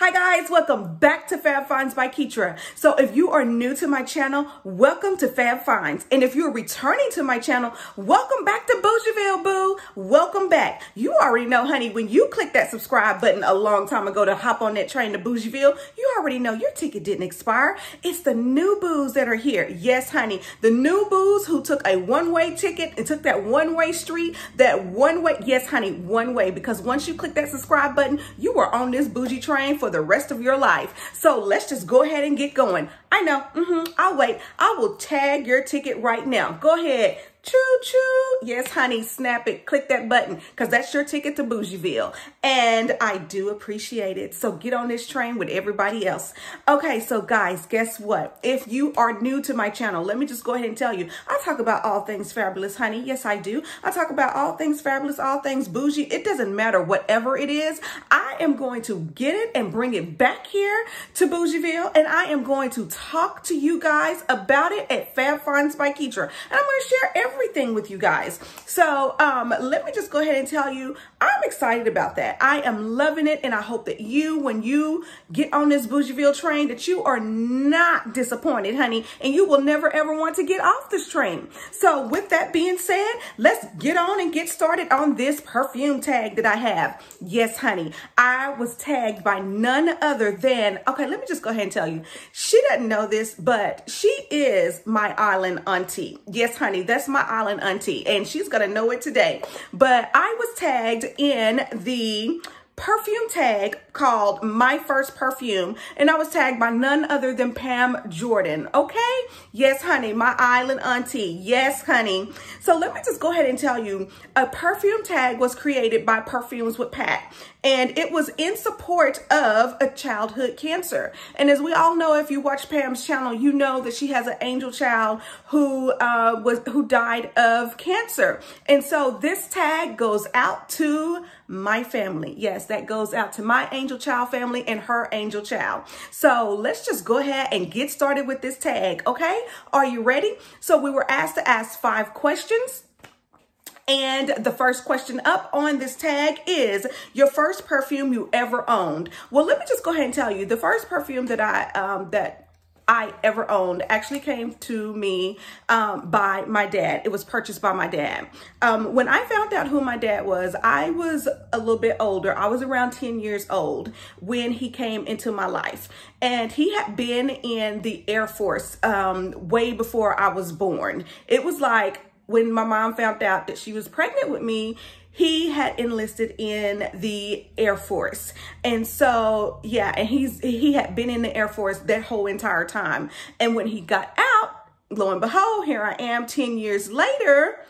Hi guys, welcome back to Fab Finds by Keitra. So if you are new to my channel, welcome to Fab Finds. And if you're returning to my channel, welcome back to Bougieville, boo. Welcome back. You already know, honey, when you click that subscribe button a long time ago to hop on that train to Bougieville, you already know your ticket didn't expire. It's the new boos that are here. Yes, honey, the new boos who took a one-way ticket and took that one-way street, that one-way, yes, honey, one way, because once you click that subscribe button, you are on this bougie train for the rest of your life. So let's just go ahead and get going. I know, I'll wait. I will tag your ticket right now. Go ahead. Choo choo. Yes, honey, snap it. Click that button because that's your ticket to Bougieville. And I do appreciate it. So get on this train with everybody else. Okay, so guys, guess what? If you are new to my channel, let me just go ahead and tell you, I talk about all things fabulous, honey. Yes, I do. I talk about all things fabulous, all things bougie. It doesn't matter whatever it is. I am going to get it and bring it back here to Bougieville. And I am going to talk to you guys about it at Fab Finds by Keitra. And I'm going to share everything with you guys. So let me just go ahead and tell you, I'm excited about that. I am loving it. And I hope that you, when you get on this Bougieville train, that you are not disappointed, honey. And you will never, ever want to get off this train. So with that being said, let's get on and get started on this perfume tag that I have. Yes, honey, I was tagged by none other than, okay, let me just go ahead and tell you, she doesn't know this, but she is my island auntie. Yes, honey, that's my island auntie, and she's gonna know it today. But I was tagged in the perfume tag called My First Perfume, and I was tagged by none other than Pam Jordan. Okay, yes, honey, my island auntie. Yes, honey. So let me just go ahead and tell you, a perfume tag was created by Perfumes with Pat, and it was in support of a childhood cancer. And as we all know, if you watch Pam's channel, you know that she has an angel child who died of cancer. And so this tag goes out to my family. Yes, that goes out to my angel child family and her angel child. So let's just go ahead and get started with this tag. Okay, are you ready? So we were asked to ask 5 questions. And the first question up on this tag is your first perfume you ever owned. Well, let me just go ahead and tell you, the first perfume that I ever owned actually came to me by my dad. It was purchased by my dad. When I found out who my dad was, I was a little bit older. I was around 10 years old when he came into my life. And he had been in the Air Force way before I was born. It was like when my mom found out that she was pregnant with me, he had enlisted in the Air Force. And so, yeah, and he had been in the Air Force that whole entire time. And when he got out, lo and behold, here I am 10 years later.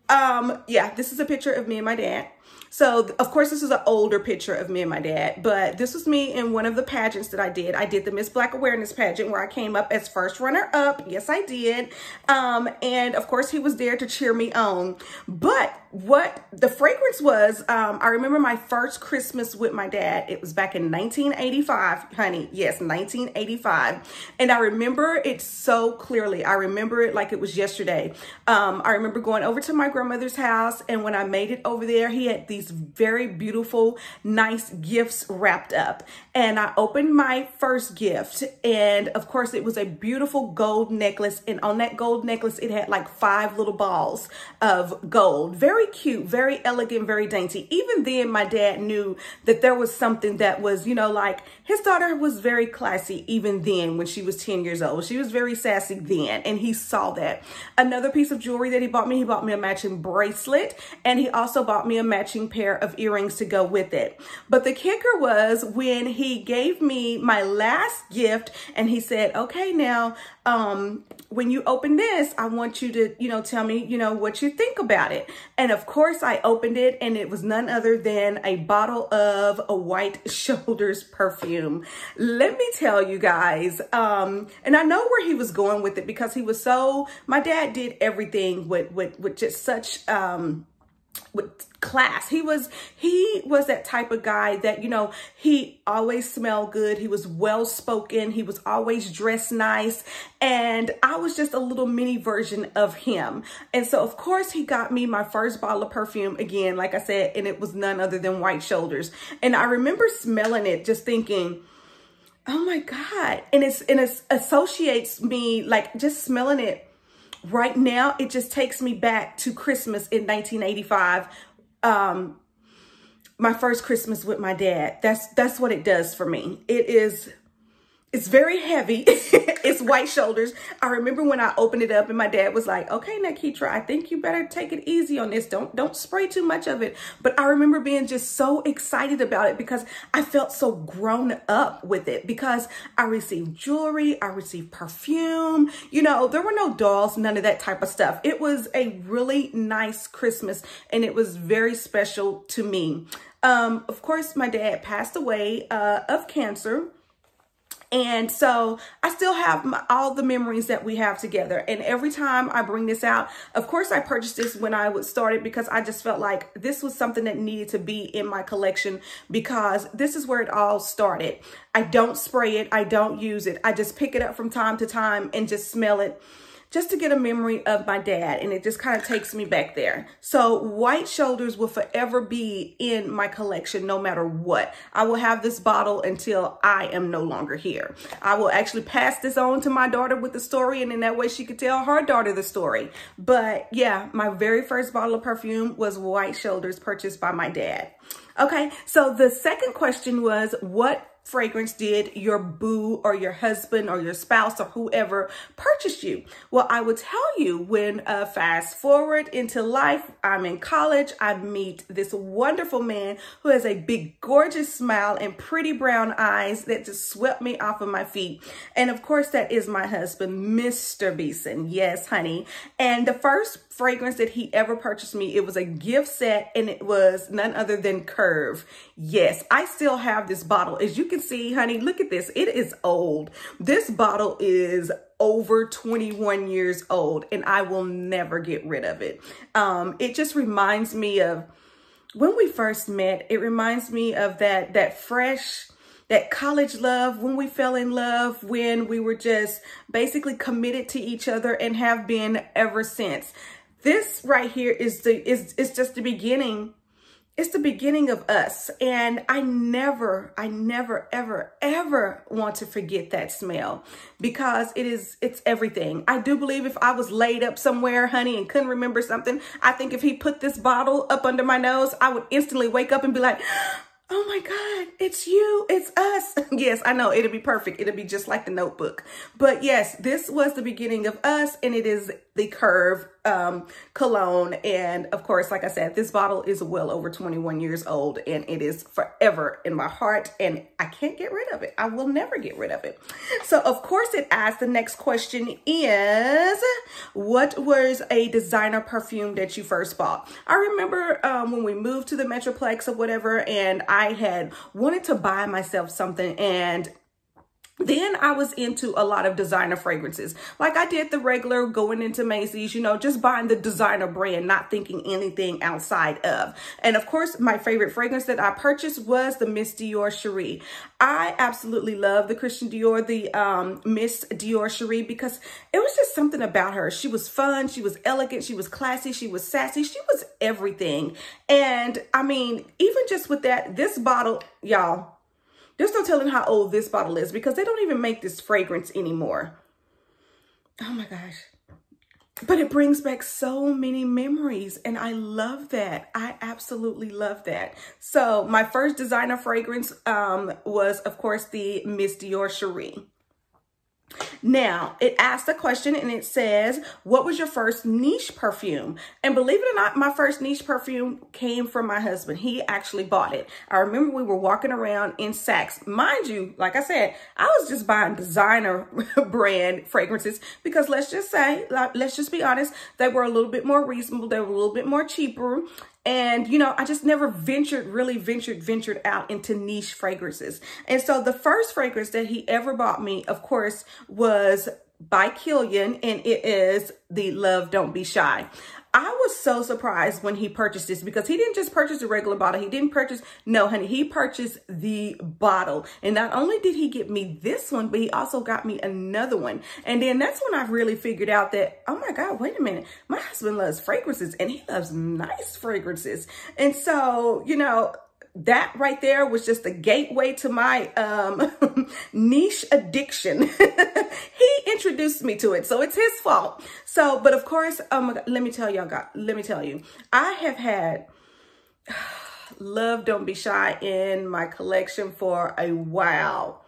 Yeah, this is a picture of me and my dad. So, of course, this is an older picture of me and my dad, but this was me in one of the pageants that I did. I did the Miss Black Awareness pageant where I came up as first runner-up. Yes, I did. And, of course, he was there to cheer me on. But what the fragrance was, I remember my first Christmas with my dad. It was back in 1985, honey. Yes, 1985. And I remember it so clearly. I remember it like it was yesterday. I remember going over to my grandmother's house, and when I made it over there, he had these very beautiful, nice gifts wrapped up. And I opened my first gift, and of course it was a beautiful gold necklace. And on that gold necklace, it had like 5 little balls of gold. Very cute, very elegant, very dainty. Even then, my dad knew that there was something that was, you know, like his daughter was very classy even then when she was 10 years old. She was very sassy then, and he saw that. Another piece of jewelry that he bought me a matching bracelet, and he also bought me a matching pair of earrings to go with it. But the kicker was when he gave me my last gift and he said, okay, now, when you open this, I want you to, you know, tell me, you know, what you think about it. And of course I opened it, and it was none other than a bottle of a White Shoulders perfume. Let me tell you guys, and I know where he was going with it because he was so, my dad did everything with just such, with class. He was that type of guy that, you know, he always smelled good. He was well spoken. He was always dressed nice. And I was just a little mini version of him. And so of course he got me my first bottle of perfume again, like I said, and it was none other than White Shoulders. And I remember smelling it, just thinking, Oh my God. And it associates me, like, just smelling it right now, it just takes me back to Christmas in 1985. My first Christmas with my dad. That's what it does for me. It's very heavy. It's white shoulders. I remember when I opened it up and my dad was like, okay, Nakitra, I think you better take it easy on this. Don't spray too much of it. But I remember being just so excited about it because I felt so grown up with it, because I received jewelry, I received perfume, you know, there were no dolls, none of that type of stuff. It was a really nice Christmas and it was very special to me. Of course, my dad passed away of cancer. And so I still have all the memories that we have together. And every time I bring this out, of course, I purchased this when I would start it because I just felt like this was something that needed to be in my collection, because this is where it all started. I don't spray it. I don't use it. I just pick it up from time to time and just smell it, just to get a memory of my dad. And it just kind of takes me back there. So white shoulders will forever be in my collection no matter what. I will have this bottle until I am no longer here. I will actually pass this on to my daughter with the story, and in that way she could tell her daughter the story. But yeah, my very first bottle of perfume was white shoulders, purchased by my dad. Okay, so the second question was, what fragrance did your boo or your husband or your spouse or whoever purchase you? Well, I will tell you, when fast forward into life, I'm in college, I meet this wonderful man who has a big, gorgeous smile and pretty brown eyes that just swept me off of my feet. And of course, that is my husband, Mr. Beeson. Yes, honey. And the first fragrance that he ever purchased me, it was a gift set, and it was none other than Curve. Yes, I still have this bottle. As you can see, honey, look at this. It is old. This bottle is over 21 years old, and I will never get rid of it. It just reminds me of when we first met. It reminds me of that fresh, that college love, when we fell in love, when we were just basically committed to each other and have been ever since. This right here is just the beginning. It's the beginning of us. And I never, ever, ever want to forget that smell, because it's everything. I do believe if I was laid up somewhere, honey, and couldn't remember something, I think if he put this bottle up under my nose, I would instantly wake up and be like, oh my God, it's you, it's us. Yes, I know, it'll be perfect. It'll be just like the Notebook. But yes, this was the beginning of us, and it is the Curve cologne. And of course, like I said, this bottle is well over 21 years old, and it is forever in my heart, and I can't get rid of it. I will never get rid of it. So of course it asks, the next question is, what was a designer perfume that you first bought? I remember when we moved to the Metroplex or whatever, and I had wanted to buy myself something, and then I was into a lot of designer fragrances. Like I did the regular going into Macy's, you know, just buying the designer brand, not thinking anything outside of. And of course, my favorite fragrance that I purchased was the Misty Cherry. I absolutely love the Christian Dior, the Miss Dior Cherie, because it was just something about her. She was fun, she was elegant, she was classy, she was sassy, she was everything. And I mean, even just with that, this bottle, y'all, there's no telling how old this bottle is, because they don't even make this fragrance anymore. Oh my gosh. But it brings back so many memories, and I love that. I absolutely love that. So my first designer fragrance was, of course, the Miss Dior Cherie. Now, it asks a question, and it says, what was your first niche perfume? And believe it or not, my first niche perfume came from my husband. He actually bought it. I remember we were walking around in Saks. Mind you, like I said, I was just buying designer brand fragrances because let's just be honest, they were a little bit more reasonable. They were a little bit more cheaper. And, you know, I just never really ventured out into niche fragrances. And so the first fragrance that he ever bought me, of course, was by Killian, and it is the Love Don't Be Shy. I was so surprised when he purchased this, because he didn't just purchase a regular bottle. He didn't purchase, no, honey, he purchased the bottle. And not only did he get me this one, but he also got me another one. And then that's when I really figured out that, oh my God, wait a minute. My husband loves fragrances, and he loves nice fragrances. And so, you know, that right there was just a gateway to my niche addiction. He introduced me to it, so it's his fault. So, but of course, let me tell you, I have had Love Don't Be Shy in my collection for a while.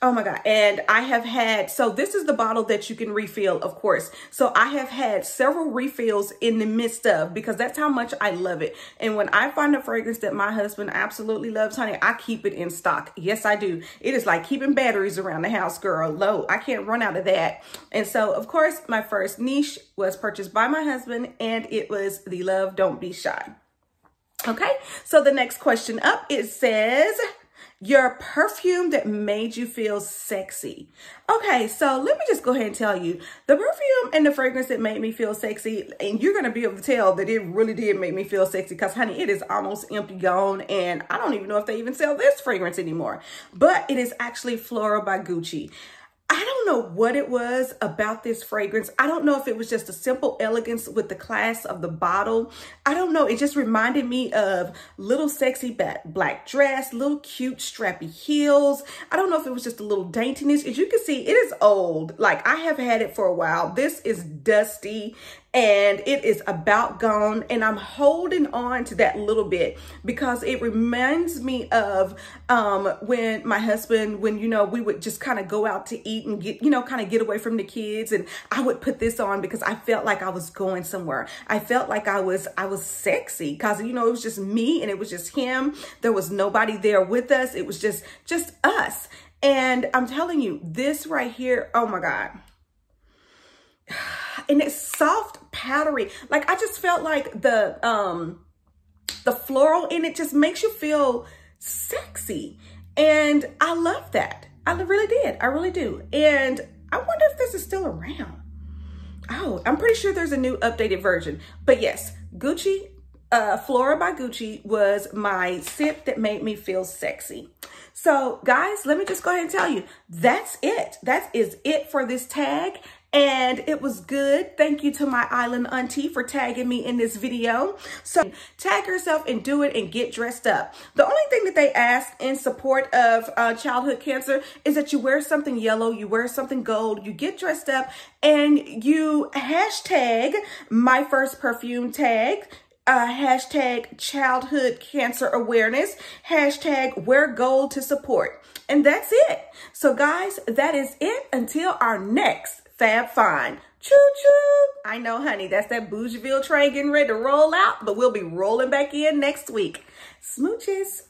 Oh my God. And I have had, so this is the bottle that you can refill, of course. So I have had several refills in the midst of, because that's how much I love it. And when I find a fragrance that my husband absolutely loves, honey, I keep it in stock. Yes, I do. It is like keeping batteries around the house, girl. Low. I can't run out of that. And so, of course, my first niche was purchased by my husband, and it was the Love Don't Be Shy. Okay. So the next question up, it says, your perfume that made you feel sexy. Okay, so let me just go ahead and tell you, the perfume and the fragrance that made me feel sexy, and you're going to be able to tell that it really did make me feel sexy, because honey, it is almost empty gone, and I don't even know if they even sell this fragrance anymore, but it is actually Flora by Gucci. I don't know what it was about this fragrance. I don't know if it was just a simple elegance with the class of the bottle. I don't know. It just reminded me of little sexy black dress, little cute strappy heels. I don't know if it was just a little daintiness. As you can see, it is old. Like, I have had it for a while. This is dusty and it is about gone, and I'm holding on to that little bit because it reminds me of when my husband, when, you know, we would just kind of go out to eat and get, you know, kind of get away from the kids, and I would put this on because I felt like I was going somewhere. I felt like I was sexy because, you know, it was just me and it was just him. There was nobody there with us. It was just us. And I'm telling you, this right here, oh my God. And it's soft, powdery. Like, I just felt like the floral in it just makes you feel sexy. And I love that. I really did. I really do. And I wonder if this is still around. Oh, I'm pretty sure there's a new updated version. But yes, Gucci, Flora by Gucci was my scent that made me feel sexy. So guys, let me just go ahead and tell you, that's it. That is it for this tag. And it was good. Thank you to my island auntie for tagging me in this video. So tag yourself and do it and get dressed up. The only thing that they ask in support of childhood cancer is that you wear something yellow, you wear something gold, you get dressed up, and you hashtag my first perfume tag. Hashtag childhood cancer awareness, hashtag wear gold to support. And that's it. So guys, that is it until our next Fab Find. Choo choo. I know, honey, that's that Bougeville train getting ready to roll out, but we'll be rolling back in next week. Smooches.